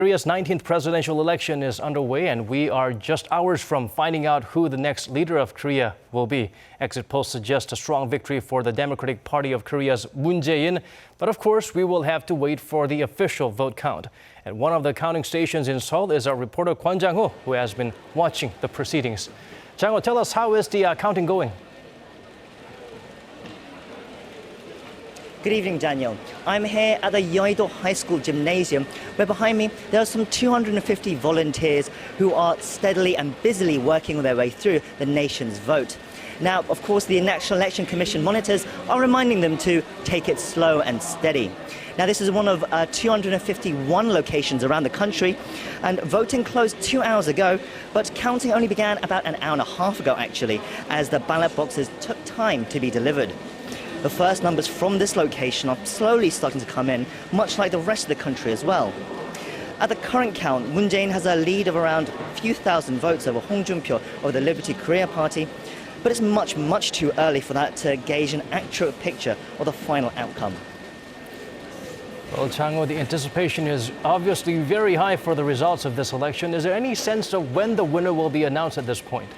Korea's 19th presidential election is underway, and we are just hours from finding out who the next leader of Korea will be. Exit polls suggest a strong victory for the Democratic Party of Korea's Moon Jae-in, but of course we will have to wait for the official vote count. At one of the counting stations in Seoul is our reporter Kwon Jang-ho, who has been watching the proceedings. Jang-ho, tell us, how is the counting going? Good evening, Daniel. I'm here at the Yeouido High School Gymnasium, where behind me there are some 250 volunteers who are steadily and busily working their way through the nation's vote. Now, of course, the National Election Commission monitors are reminding them to take it slow and steady. Now, this is one of 251 locations around the country, and voting closed 2 hours ago, but counting only began about an hour and a half ago, actually, as the ballot boxes took time to be delivered. The first numbers from this location are slowly starting to come in, much like the rest of the country as well. At the current count, Moon Jae-in has a lead of around a few thousand votes over Hong Joon-pyo of the Liberty Korea Party, but it's much too early for that to gauge an accurate picture of the final outcome. Well, Chang-ho, the anticipation is obviously very high for the results of this election. Is there any sense of when the winner will be announced at this point?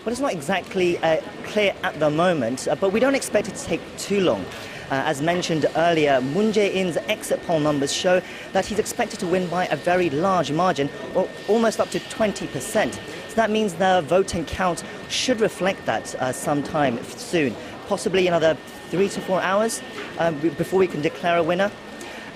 Well, it's not exactly clear at the moment, but we don't expect it to take too long. As mentioned earlier, Moon Jae-in's exit poll numbers show that he's expected to win by a very large margin, or almost up to 20%. So that means the voting count should reflect that sometime soon, possibly another 3 to 4 hours before we can declare a winner.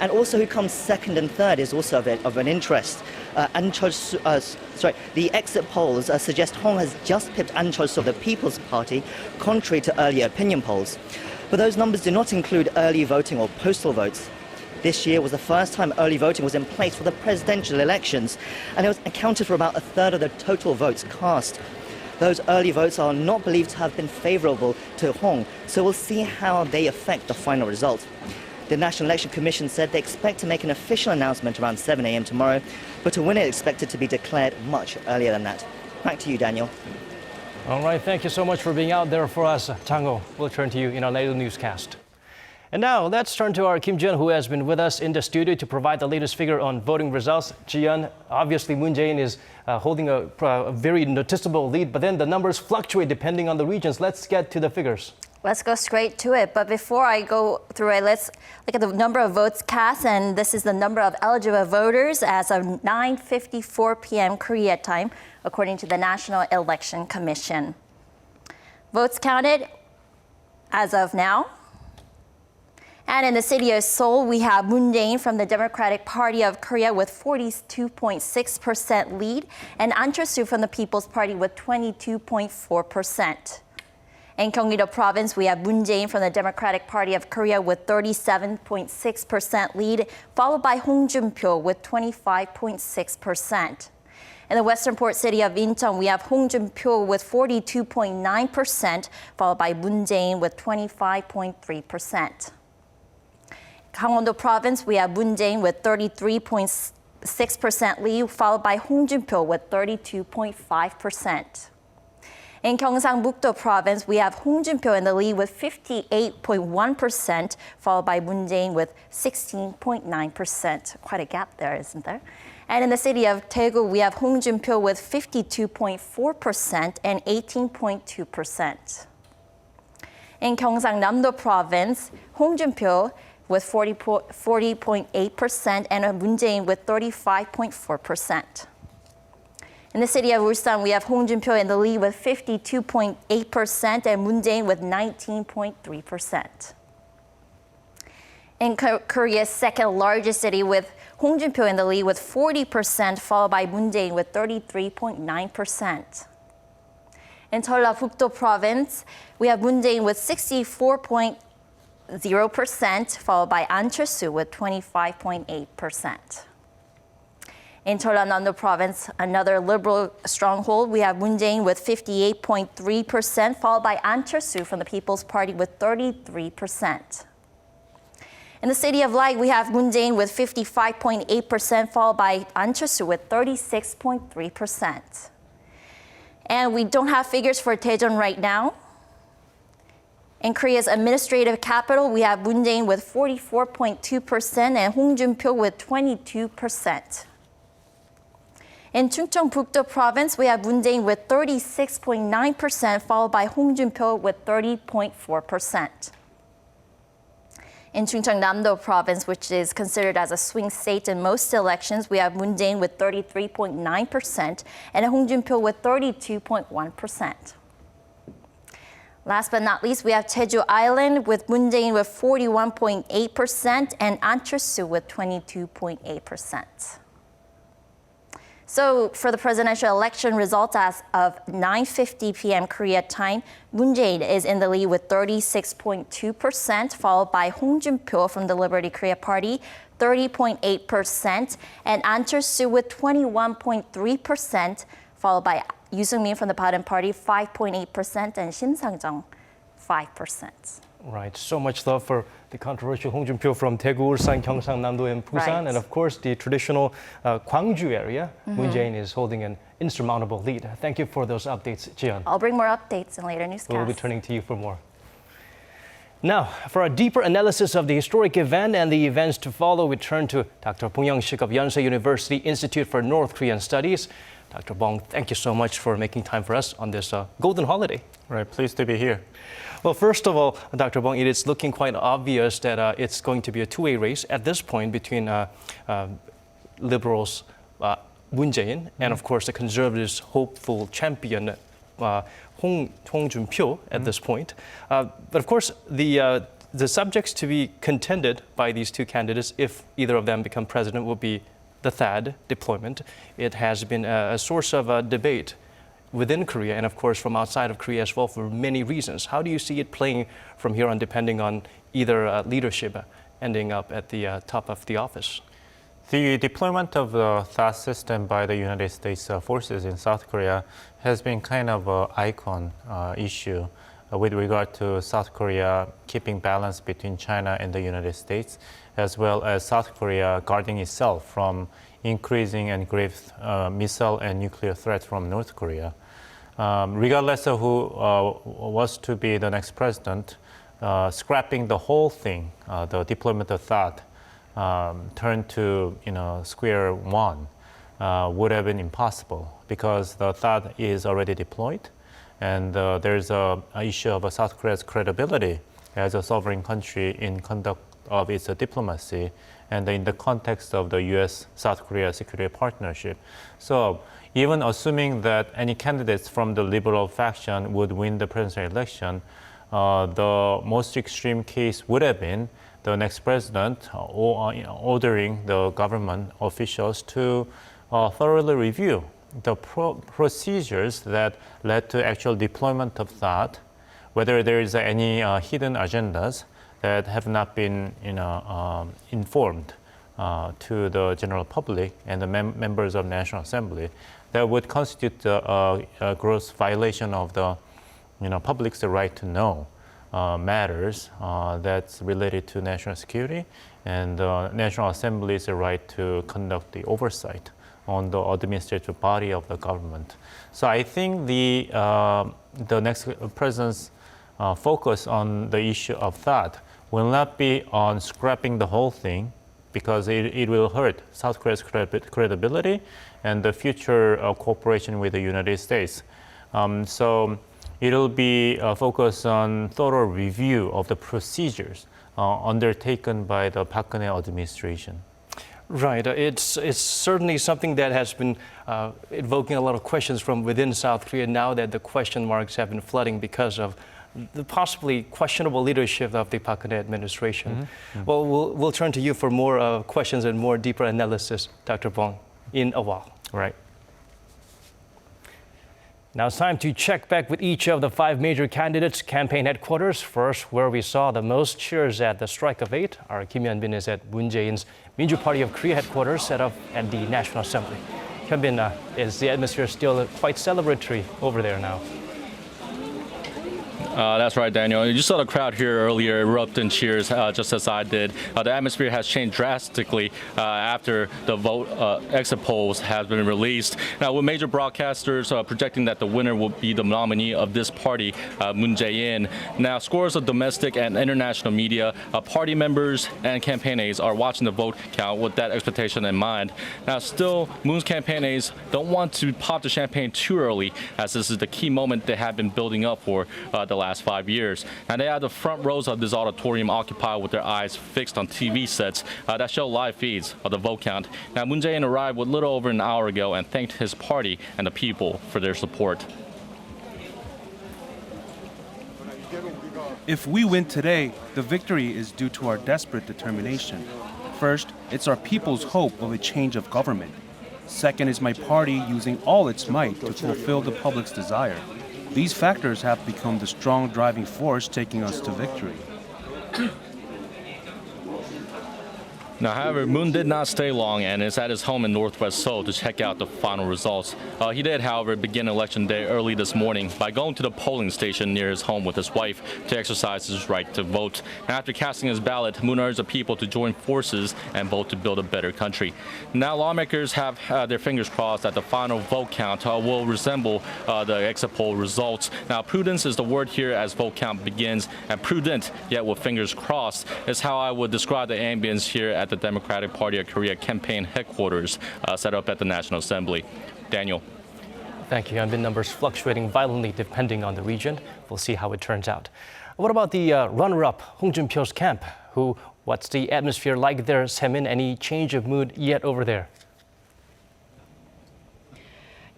And also who comes second and third is also of an interest. Ahn CheolSoo, the exit polls suggest Hong has just pipped Ahn CheolSoo of the People's Party, contrary to earlier opinion polls. But those numbers do not include early voting or postal votes. This year was the first time early voting was in place for the presidential elections, and it was accounted for about a third of the total votes cast. Those early votes are not believed to have been favorable to Hong, so we'll see how they affect the final result. The National Election Commission said they expect to make an official announcement around 7 a.m. tomorrow, but a winner is expected to be declared much earlier than that. Back to you, Daniel. All right, thank you so much for being out there for us, Chang-ho. We'll turn to you in our later newscast. And now, let's turn to our Kim Ji-yeon, who has been with us in the studio to provide the latest figure on voting results. Ji-yeon, obviously Moon Jae-in is holding a very noticeable lead, but then the numbers fluctuate depending on the regions. Let's get to the figures. Let's go straight to it. But before I go through it, let's look at the number of votes cast. And this is the number of eligible voters as of 9:54 p.m. Korea time, according to the National Election Commission. Votes counted as of now. And in the city of Seoul, we have Moon Jae-in from the Democratic Party of Korea with 42.6% lead, and Ahn CheolSoo from the People's Party with 22.4%. In Gyeonggi-do Province, we have Moon Jae-in from the Democratic Party of Korea with 37.6% lead, followed by Hong Joon-pyo with 25.6%. In the western port city of Incheon, we have Hong Joon-pyo with 42.9%, followed by Moon Jae-in with 25.3%. Gangwon-do Province, we have Moon Jae-in with 33.6% lead, followed by Hong Joon-pyo with 32.5%. In Gyeongsang-buk-do Province, we have Hong Joon-pyo in the lead with 58.1%, followed by Moon Jae-in with 16.9%. Quite a gap there, isn't there? And in the city of Daegu, we have Hong Joon-pyo with 52.4% and 18.2%. In Gyeongsang-namdo Province, Hong Joon-pyo with 40.8% and Moon Jae-in with 35.4%. In the city of Ulsan, we have Hong Joon-pyo in the lead with 52.8% and Moon Jae-in with 19.3%. In Korea's second largest city, with Hong Joon-pyo in the lead with 40%, followed by Moon Jae-in with 33.9%. In Jeollabuk-do Province, we have Moon Jae-in with 64.0%, followed by Ahn CheolSoo with 25.8%. In Jeollanam-do Province, another liberal stronghold, we have Moon Jae-in with 58.3%, followed by Ahn CheolSoo from the People's Party with 33%. In the City of Light, we have Moon Jae-in with 55.8%, followed by Ahn CheolSoo with 36.3%. And we don't have figures for Daejeon right now. In Korea's administrative capital, we have Moon Jae-in with 44.2% and Hong Jun-pyo with 22%. In Chungcheongbuk-do province, we have Moon Jae-in with 36.9%, followed by Hong Jun-pyo with 30.4%. In Chungcheongnam-do province, which is considered as a swing state in most elections, we have Moon Jae-in with 33.9% and Hong Jun-pyo with 32.1%. Last but not least, we have Jeju Island with Moon Jae-in with 41.8% and Ahn CheolSoo with 22.8%. So for the presidential election results as of 9:50 p.m. Korea time, Moon Jae-in is in the lead with 36.2%, followed by Hong Jun-pyo from the Liberty Korea Party, 30.8%, and Ahn CheolSoo with 21.3%, followed by Yoo Seung-min from the Ballot Party, 5.8%, and Shim Sang-jung, 5%. Right, so much love for the controversial Hong Jun-pyo from Daegu, Ulsan, Gyeongsang-namdo, and Busan. Right. And of course, the traditional Gwangju area, Moon Jae-in is holding an insurmountable lead. Thank you for those updates, Jaein. I'll bring more updates in later newscasts. We'll be turning to you for more. Now, for a deeper analysis of the historic event and the events to follow, we turn to Dr. Fu YongShee of Yonsei University Institute for North Korean Studies. Dr. Bong, thank you so much for making time for us on this golden holiday. Right, pleased to be here. Well, first of all, Dr. Bong, it is looking quite obvious that it's going to be a two-way race at this point between liberals Moon Jae-in and, of course, the conservatives' hopeful champion Hong Jun-pyo at this point. But of course, the subjects to be contended by these two candidates, if either of them become president, will be the THAAD deployment. It has been a source of debate within Korea and, of course, from outside of Korea as well for many reasons. How do you see it playing from here on, depending on either leadership ending up at the top of the office? The deployment of the THAAD system by the United States forces in South Korea has been kind of an icon issue with regard to South Korea keeping balance between China and the United States, as well as South Korea guarding itself from increasing and grave missile and nuclear threats from North Korea. Regardless of who was to be the next president, scrapping the whole thing, the deployment of THAAD, turned to square one would have been impossible because the THAAD is already deployed, and there's an issue of South Korea's credibility as a sovereign country in conduct of its diplomacy and in the context of the U.S.-South Korea security partnership. So even assuming that any candidates from the liberal faction would win the presidential election, the most extreme case would have been the next president ordering the government officials to thoroughly review the procedures that led to actual deployment of THAAD, whether there is any hidden agendas that have not been informed to the general public and the members of National Assembly, that would constitute a gross violation of the public's right to know matters that's related to national security, and the National Assembly's right to conduct the oversight on the administrative body of the government. So I think the next president's focus on the issue of THAAD will not be on scrapping the whole thing, because it will hurt South Korea's credibility and the future cooperation with the United States. So it'll be focused on thorough review of the procedures undertaken by the Park Geun-hye administration. Right. It's certainly something that has been evoking a lot of questions from within South Korea now that the question marks have been flooding because of the possibly questionable leadership of the Park Geun-hye administration. Well, we'll turn to you for more questions and more deeper analysis, Dr. Bong, in a while. Right. Now it's time to check back with each of the 5 major candidates' campaign headquarters. First, where we saw the most cheers at the Strike of 8, our Kim Hyun-bin is at Moon Jae-in's Minju Party of Korea headquarters set up at the National Assembly. Hyun-bin, is the atmosphere still quite celebratory over there now? That's right, Daniel. You saw the crowd here earlier erupt in cheers, just as I did. The atmosphere has changed drastically after the vote exit polls have been released. Now, with major broadcasters projecting that the winner will be the nominee of this party, Moon Jae-in. Now, scores of domestic and international media, party members, and campaign aides are watching the vote count with that expectation in mind. Now, still, Moon's campaign aides don't want to pop the champagne too early, as this is the key moment they have been building up for the last 5 years. Now, they have the front rows of this auditorium occupied with their eyes fixed on TV sets that show live feeds of the vote count. Now, Moon Jae-in arrived a little over an hour ago and thanked his party and the people for their support. If we win today, the victory is due to our desperate determination. First, it's our people's hope of a change of government. Second is my party using all its might to fulfill the public's desire. These factors have become the strong driving force taking us to victory. Now, however, Moon did not stay long and is at his home in Northwest Seoul to check out the final results. He did, however, begin election day early this morning by going to the polling station near his home with his wife to exercise his right to vote. And after casting his ballot, Moon urged the people to join forces and vote to build a better country. Now, lawmakers have their fingers crossed that the final vote count will resemble the exit poll results. Now, prudence is the word here as vote count begins, and prudent, yet with fingers crossed, is how I would describe the ambience here at the Democratic Party of Korea campaign headquarters set up at the National Assembly. Daniel. Thank you. And the numbers fluctuating violently depending on the region. We'll see how it turns out. What about the runner-up, Hong Jun-pyo's camp? What's the atmosphere like there, Semin? Any change of mood yet over there?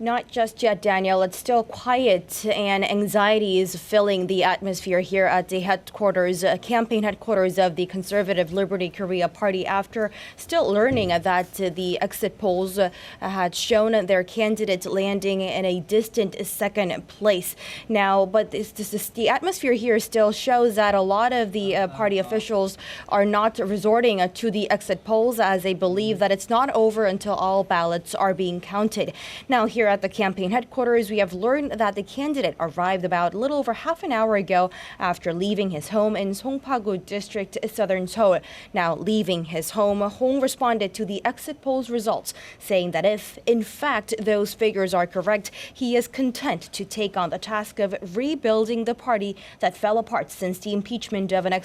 Not just yet, Daniel. It's still quiet, and anxiety is filling the atmosphere here at the headquarters, campaign headquarters of the Conservative Liberty Korea Party, after still learning that the exit polls had shown their candidate landing in a distant second place. Now, but the atmosphere here still shows that a lot of the party officials are not resorting to the exit polls, as they believe that it's not over until all ballots are being counted. Now, here at the campaign headquarters, we have learned that the candidate arrived about a little over half an hour ago after leaving his home in Songpa-gu district, southern Seoul. Now, leaving his home, Hong responded to the exit polls results, saying that if, in fact, those figures are correct, he is content to take on the task of rebuilding the party that fell apart since the impeachment of an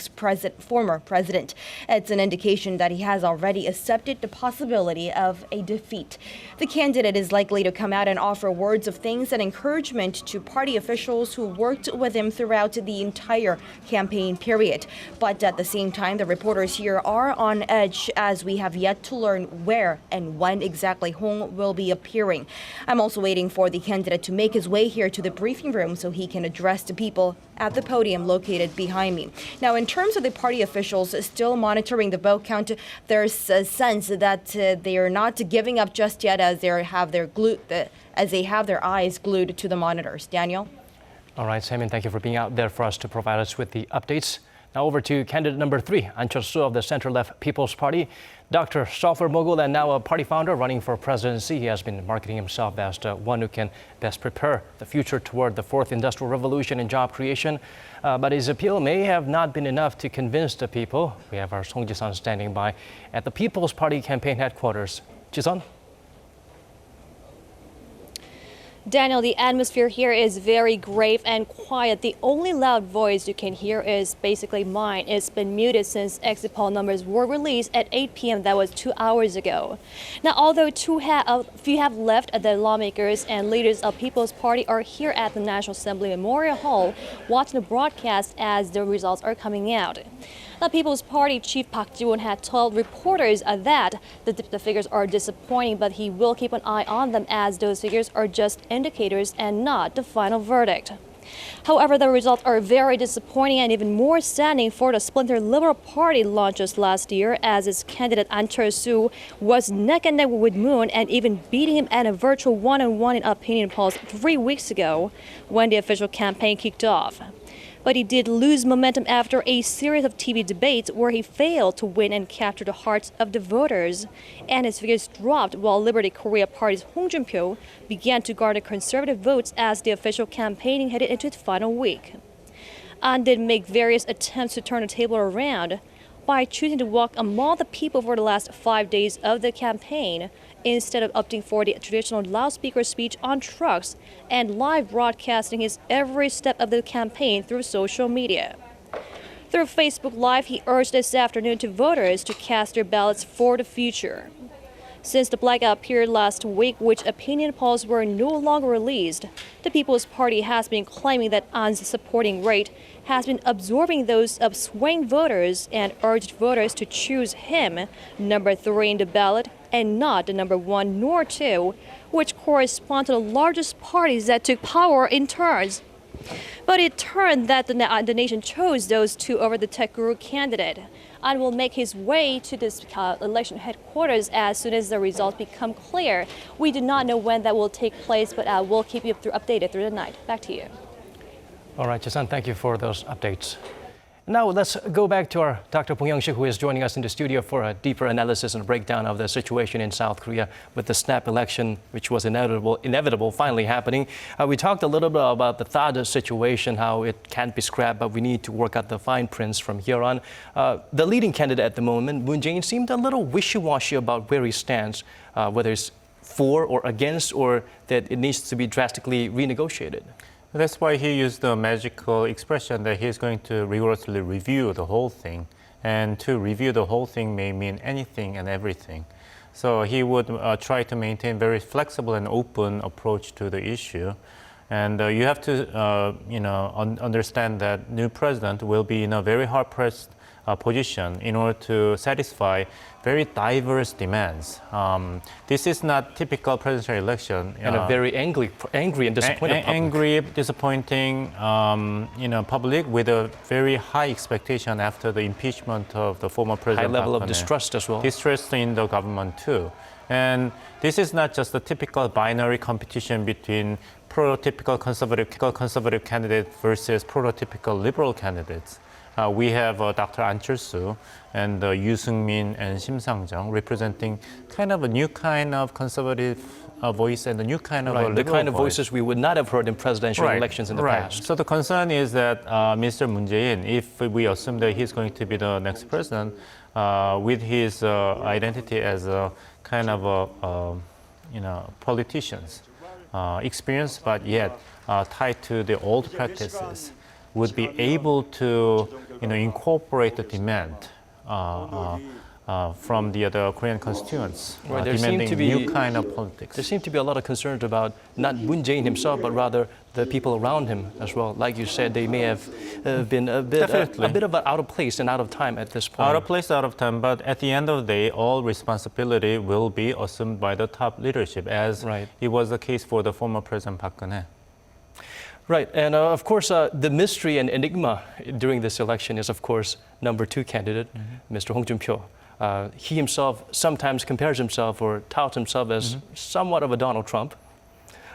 former president. It's an indication that he has already accepted the possibility of a defeat. The candidate is likely to come out and offer words of thanks and encouragement to party officials who worked with him throughout the entire campaign period. But at the same time, the reporters here are on edge, as we have yet to learn where and when exactly Hong will be appearing. I'm also waiting for the candidate to make his way here to the briefing room so he can address the people at the podium located behind me. Now, in terms of the party officials still monitoring the vote count, there's a sense that they are not giving up just yet, as they have their eyes glued to the monitors. Daniel? All right, Simon, thank you for being out there for us to provide us with the updates. Now over to candidate number 3, Ahn CheolSoo of the center-left People's Party. Dr. Software mogul and now a party founder running for presidency. He has been marketing himself as the one who can best prepare the future toward the fourth industrial revolution and job creation. But his appeal may have not been enough to convince the people. We have our Song Ji-sun standing by at the People's Party campaign headquarters. Ji-sun? Daniel, the atmosphere here is very grave and quiet. The only loud voice you can hear is basically mine. It's been muted since exit poll numbers were released at 8 p.m. That was 2 hours ago. Now, although few have left, the lawmakers and leaders of People's Party are here at the National Assembly Memorial Hall watching the broadcast as the results are coming out. The People's Party chief Park Ji-won had told reporters that the figures are disappointing, but he will keep an eye on them, as those figures are just indicators and not the final verdict. However, the results are very disappointing and even more saddening for the splinter Liberal Party launched just last year, as its candidate Ahn CheolSoo was neck and neck with Moon and even beating him at a virtual one-on-one in opinion polls 3 weeks ago when the official campaign kicked off. But he did lose momentum after a series of TV debates where he failed to win and capture the hearts of the voters. And his figures dropped while Liberty Korea Party's Hong Jun-pyo began to garner conservative votes as the official campaigning headed into its final week. Ahn did make various attempts to turn the table around by choosing to walk among the people for the last 5 days of the campaign instead of opting for the traditional loudspeaker speech on trucks and live broadcasting his every step of the campaign through social media. Through Facebook Live, he urged this afternoon to voters to cast their ballots for the future. Since the blackout period last week, which opinion polls were no longer released, the People's Party has been claiming that Ahn's supporting rate has been absorbing those of swing voters and urged voters to choose him, number 3 in the ballot, and not the number 1 nor 2, which correspond to the largest parties that took power in turns. But it turned that the nation chose those two over the tech guru candidate. Ahn will make his way to this election headquarters as soon as the results become clear. We do not know when that will take place, but we'll keep you updated through the night. Back to you. All right, Jaein, thank you for those updates. Now let's go back to our Dr. Fu YongShee, who is joining us in the studio for a deeper analysis and breakdown of the situation in South Korea with the snap election, which was inevitable finally happening. We talked a little bit about the THAAD situation, how it can't be scrapped, but we need to work out the fine prints from here on. The leading candidate at the moment, Moon Jae-in, seemed a little wishy-washy about where he stands, whether it's for or against, or that it needs to be drastically renegotiated. That's why he used the magical expression that he's going to rigorously review the whole thing. And to review the whole thing may mean anything and everything. So he would try to maintain very flexible and open approach to the issue. And you have to, understand that new president will be in a very hard-pressed position in order to satisfy very diverse demands. This is not typical presidential election. And a very angry and disappointed public. Angry, disappointing, public with a very high expectation after the impeachment of the former president. High level Park of distrust as well. Distrust in the government too. And this is not just a typical binary competition between prototypical conservative candidate versus prototypical liberal candidates. We have Dr. Ahn CheolSoo and Yoo Seung-min and Sim Sang-jung representing kind of a new kind of conservative voice and a new kind of a liberal the kind of voice. voices we would not have heard in presidential elections in the past. So the concern is that Mr. Moon Jae-in, if we assume that he's going to be the next president, with his identity as a kind of a politicians, experienced but yet tied to the old practices, would be able to incorporate the demand from the other Korean constituents, demanding new kind of politics. There seem to be a lot of concerns about not Moon Jae-in himself, but rather the people around him as well. Like you said, they may have been a bit of out of place and out of time at this point. Out of place, out of time, but at the end of the day, all responsibility will be assumed by the top leadership, as it was the case for the former President Park Geun-hye. Right, and of course, the mystery and enigma during this election is, of course, number 2 candidate, Mr. Hong Joon-pyo. He himself sometimes compares himself or touts himself as somewhat of a Donald Trump.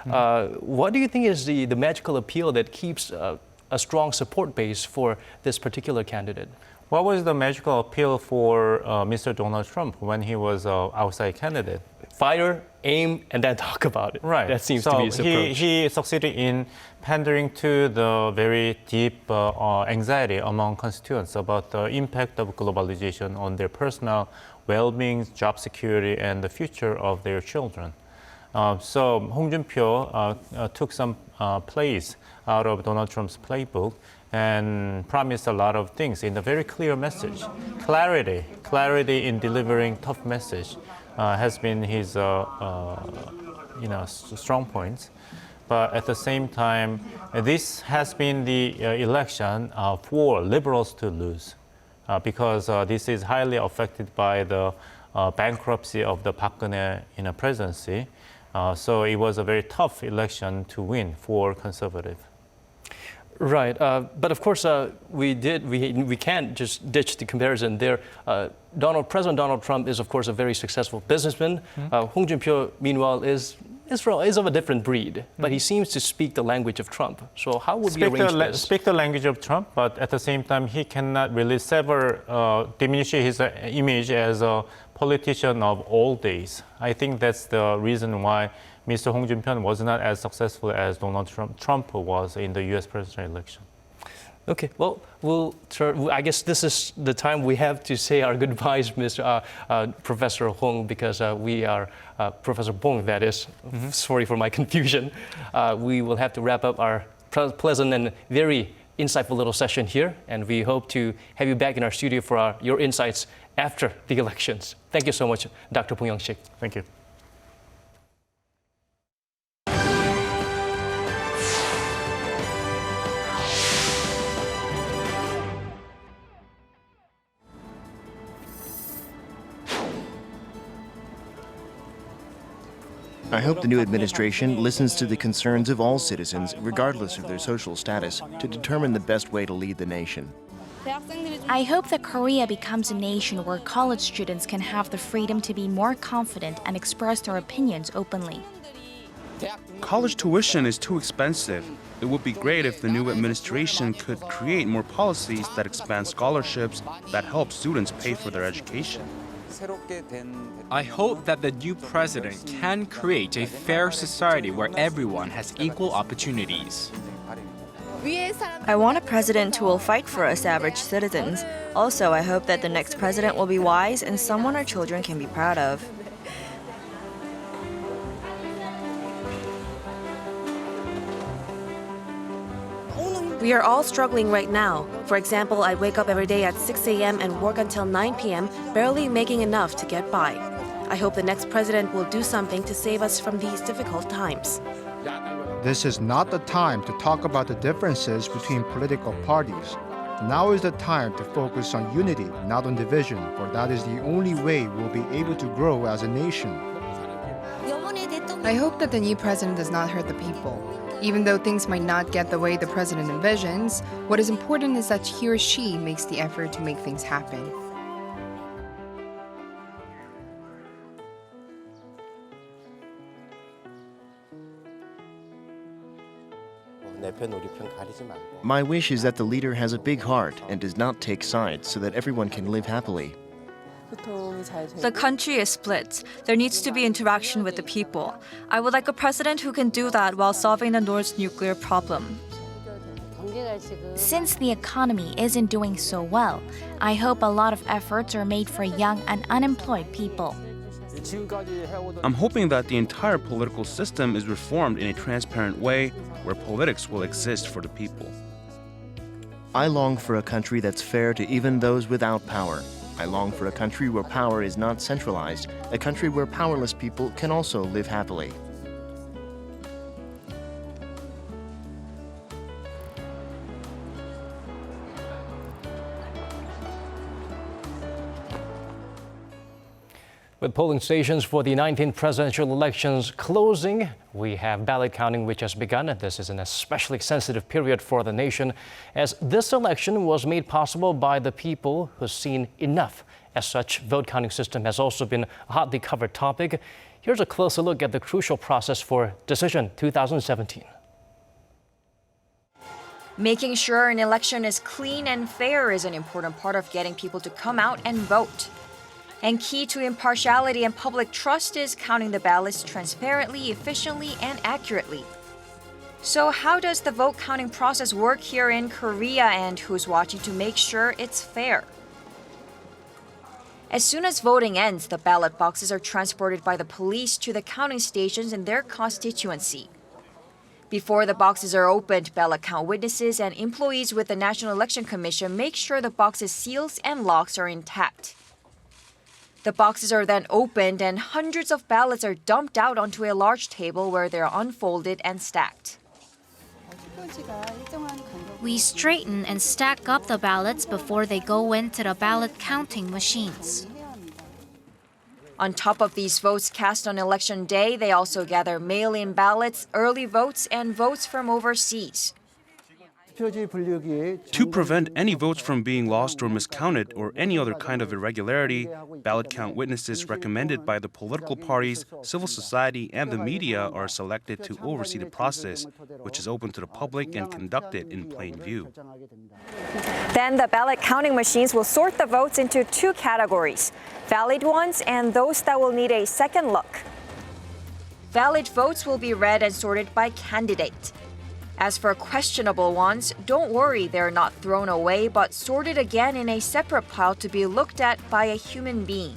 What do you think is the magical appeal that keeps a strong support base for this particular candidate? What was the magical appeal for Mr. Donald Trump when he was outside candidate? Fire, aim, and then talk about it. Right. That seems to be his approach. He succeeded in pandering to the very deep anxiety among constituents about the impact of globalization on their personal well-being, job security, and the future of their children. So Hong Joon-pyo took some plays out of Donald Trump's playbook and promised a lot of things in a very clear message. Clarity in delivering tough message has been his strong points. But at the same time, this has been the election for liberals to lose because this is highly affected by the bankruptcy of the Park Geun-hye presidency. So it was a very tough election to win for conservative. Right, but of course we can't just ditch the comparison there. President Donald Trump is of course a very successful businessman. Hong Joon-pyo, meanwhile, is of a different breed, but he seems to speak the language of Trump. So how would we arrange this? Speak the language of Trump, but at the same time he cannot really diminish his image as a politician of old days. I think that's the reason why Mr. Hong Joon-pyo was not as successful as Donald Trump was in the U.S. presidential election. Okay, well, I guess this is the time we have to say our goodbyes, Professor Hong, because we are, Professor Bong, that is. Sorry for my confusion. We will have to wrap up our pleasant and very insightful little session here, and we hope to have you back in our studio for your insights after the elections. Thank you so much, Dr. Fu YongShee. Thank you. I hope the new administration listens to the concerns of all citizens, regardless of their social status, to determine the best way to lead the nation. I hope that Korea becomes a nation where college students can have the freedom to be more confident and express their opinions openly. College tuition is too expensive. It would be great if the new administration could create more policies that expand scholarships that help students pay for their education. I hope that the new president can create a fair society where everyone has equal opportunities. I want a president who will fight for us average citizens. Also, I hope that the next president will be wise and someone our children can be proud of. We are all struggling right now. For example, I wake up every day at 6 a.m. and work until 9 p.m., barely making enough to get by. I hope the next president will do something to save us from these difficult times. This is not the time to talk about the differences between political parties. Now is the time to focus on unity, not on division, for that is the only way we'll be able to grow as a nation. I hope that the new president does not hurt the people. Even though things might not get the way the president envisions, what is important is that he or she makes the effort to make things happen. My wish is that the leader has a big heart and does not take sides so that everyone can live happily. The country is split. There needs to be interaction with the people. I would like a president who can do that while solving the North's nuclear problem. Since the economy isn't doing so well, I hope a lot of efforts are made for young and unemployed people. I'm hoping that the entire political system is reformed in a transparent way where politics will exist for the people. I long for a country that's fair to even those without power. I long for a country where power is not centralized, a country where powerless people can also live happily. With polling stations for the 19th presidential elections closing, we have ballot counting which has begun. This is an especially sensitive period for the nation, as this election was made possible by the people who've seen enough. As such, vote counting system has also been a hotly covered topic. Here's a closer look at the crucial process for Decision 2017. Making sure an election is clean and fair is an important part of getting people to come out and vote. And key to impartiality and public trust is counting the ballots transparently, efficiently, and accurately. So how does the vote counting process work here in Korea, and who's watching to make sure it's fair? As soon as voting ends, the ballot boxes are transported by the police to the counting stations in their constituency. Before the boxes are opened, ballot count witnesses and employees with the National Election Commission make sure the box's seals and locks are intact. The boxes are then opened and hundreds of ballots are dumped out onto a large table where they're unfolded and stacked. We straighten and stack up the ballots before they go into the ballot counting machines. On top of these votes cast on election day, they also gather mail-in ballots, early votes, and votes from overseas. To prevent any votes from being lost or miscounted or any other kind of irregularity, ballot count witnesses recommended by the political parties, civil society, and the media are selected to oversee the process, which is open to the public and conducted in plain view. Then the ballot counting machines will sort the votes into two categories, valid ones and those that will need a second look. Valid votes will be read and sorted by candidate. As for questionable ones, don't worry, they're not thrown away but sorted again in a separate pile to be looked at by a human being.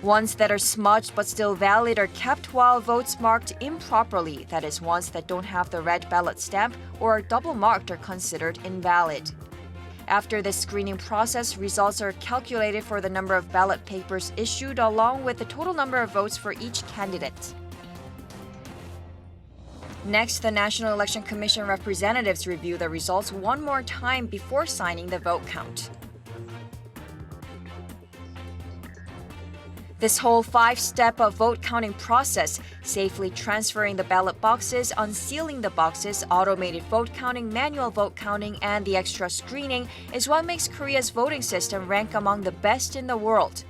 Ones that are smudged but still valid are kept while votes marked improperly, that is, ones that don't have the red ballot stamp or are double marked are considered invalid. After this screening process, results are calculated for the number of ballot papers issued along with the total number of votes for each candidate. Next, the National Election Commission representatives review the results one more time before signing the vote count. This whole 5-step of vote counting process, safely transferring the ballot boxes, unsealing the boxes, automated vote counting, manual vote counting, and the extra screening, is what makes Korea's voting system rank among the best in the world.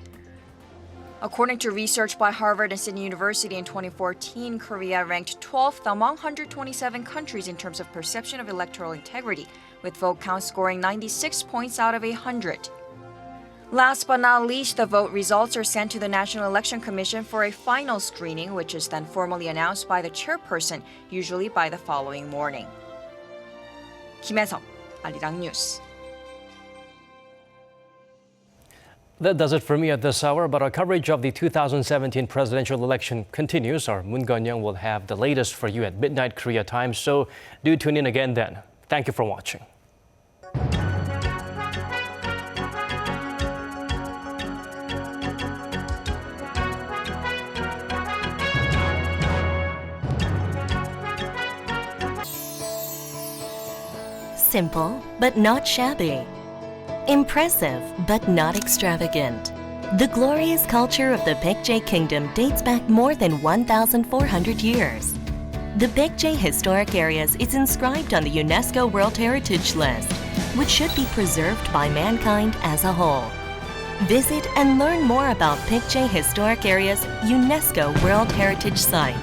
According to research by Harvard and Sydney University in 2014, Korea ranked 12th among 127 countries in terms of perception of electoral integrity, with vote count scoring 96 points out of 100. Last but not least, the vote results are sent to the National Election Commission for a final screening, which is then formally announced by the chairperson, usually by the following morning. 김혜성, 아리랑 뉴스. That does it for me at this hour, but our coverage of the 2017 presidential election continues. Our Moon Gun-young will have the latest for you at midnight Korea time, so do tune in again then. Thank you for watching. Simple, but not shabby. Impressive, but not extravagant. The glorious culture of the Baekje Kingdom dates back more than 1,400 years. The Baekje Historic Areas is inscribed on the UNESCO World Heritage List, which should be preserved by mankind as a whole. Visit and learn more about Baekje Historic Areas UNESCO World Heritage Site.